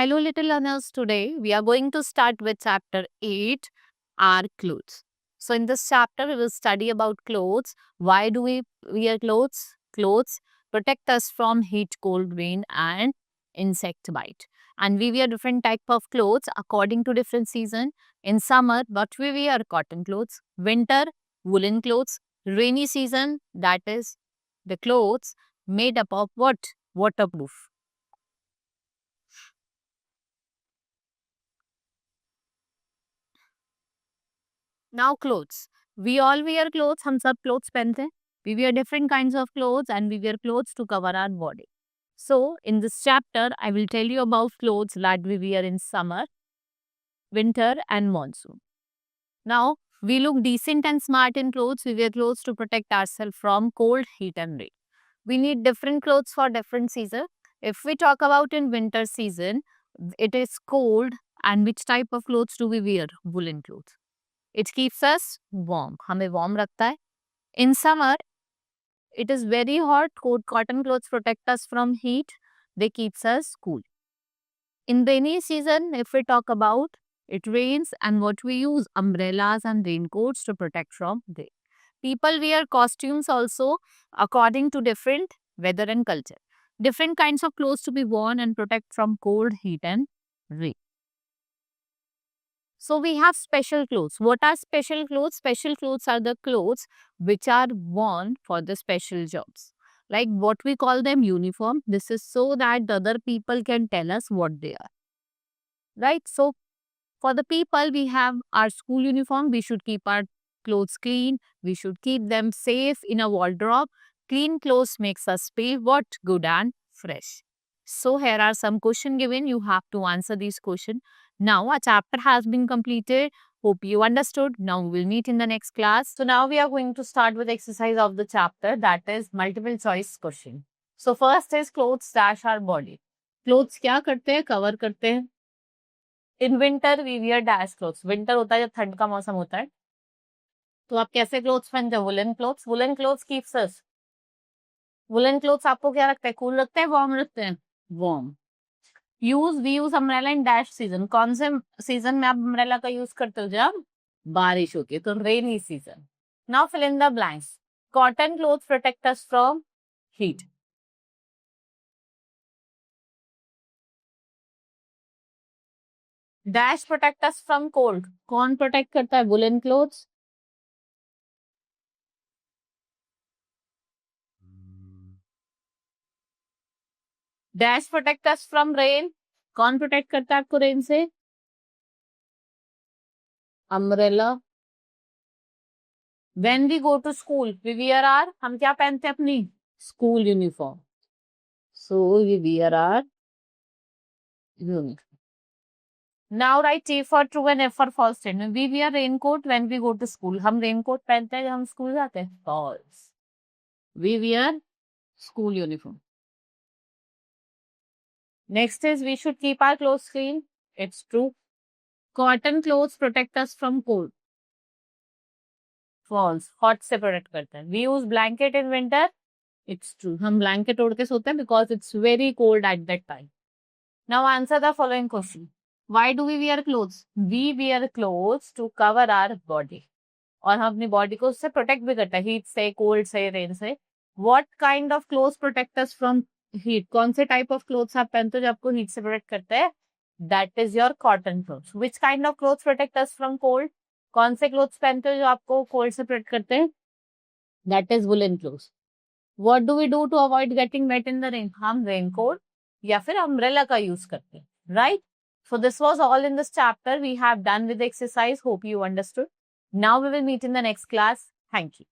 Hello, little learners. Today we are going to start with chapter 8, our clothes. So, in this chapter, we will study about clothes. Why do we wear clothes? Clothes protect us from heat, cold, rain, and insect bite. And we wear different type of clothes according to different season. In summer, what we wear cotton clothes. Winter, woolen clothes. Rainy season, that is the clothes made up of what? Waterproof. Now clothes. We all wear clothes. हम सब clothes पहनते हैं. We wear different kinds of clothes and we wear clothes to cover our body. So in this chapter, I will tell you about clothes that we wear in summer, winter and monsoon. Now we look decent and smart in clothes. We wear clothes to protect ourselves from cold, heat and rain. We need different clothes for different season. If we talk about in winter season, it is cold and which type of clothes do we wear? Woolen clothes. It keeps us warm. हमें warm रखता है. In summer, it is very hot. Cotton clothes protect us from heat. They keeps us cool. In rainy season, if we talk about, it rains and what we use umbrellas and raincoats to protect from rain. People wear costumes also according to different weather and culture. Different kinds of clothes to be worn and protect from cold, heat and rain. So we have special clothes. What are special clothes? Special clothes are the clothes which are worn for the special jobs. Like what we call them uniform. This is so that the other people can tell us what they are. Right? So for the people, we have our school uniform. We should keep our clothes clean. We should keep them safe in a wardrobe. Clean clothes makes us feel what? Good and fresh. So here are some questions given. You have to answer these questions. Now a chapter has been completed. Hope you understood. Now we will meet in the next class. So now we are going to start with exercise of the chapter, that is multiple choice question. So first is clothes dash our body. Clothes क्या करते हैं? Cover करते हैं. In winter we wear dash clothes. Winter होता है जब ठंड का मौसम होता है. तो आप कैसे क्लोथ्स पहनते हो? Woollen clothes. Woollen clothes keeps us. Woollen clothes आपको क्या रखते हैं? कूल रखते हैं, वार्म रखते हैं? Warm. We use umbrella in dash season. कौन से सीजन में आप अम्ब्रेला का यूज करते हो? जब बारिश होती है, तो rainy season. Now fill in the blanks. Cotton cloth protect us from heat. Dash protect us from cold. कौन प्रोटेक्ट करता है? Woollen clothes. Dash protect us from rain. कौन प्रोटेक्ट करता है आपको रेन से? Umbrella. When we go to school we wear our. हम क्या पहनते हैं? अपनी school uniform. So we wear our uniform. Now write T for true and F for false statement. We wear raincoat when we go to school. हम raincoat पहनते हैं जब हम स्कूल जाते हैं? False. We wear school uniform. Next is we should keep our clothes clean. It's true. Cotton clothes protect us from cold. False. Hot से protect करते हैं. We use blanket in winter. It's true. हम blanket ओढ़ के सोते हैं because it's very cold at that time. Now answer the following question. Why do we wear clothes? We wear clothes to cover our body. और हम अपनी body को उससे प्रोटेक्ट भी करते हैं, हीट से, कोल्ड से, रेन से. What kind of clothes protect us from heat? कौन से टाइप ऑफ क्लोथ्स आप पहनते हो जो आपको हीट से प्रोटेक्ट करते हैं? That is your cotton clothes. Which kind of clothes protect us from cold? कौन से क्लोथ्स पहनते हो जो आपको कोल्ड से प्रोटेक्ट करते हैं? That is woollen clothes. What do we do to avoid getting wet in the rain? हम रेनकोट या फिर अम्ब्रेला का यूज करते हैं. Right? So this was all in this chapter. We have done with the exercise. Hope you understood. Now we will meet in the next class. Thank you.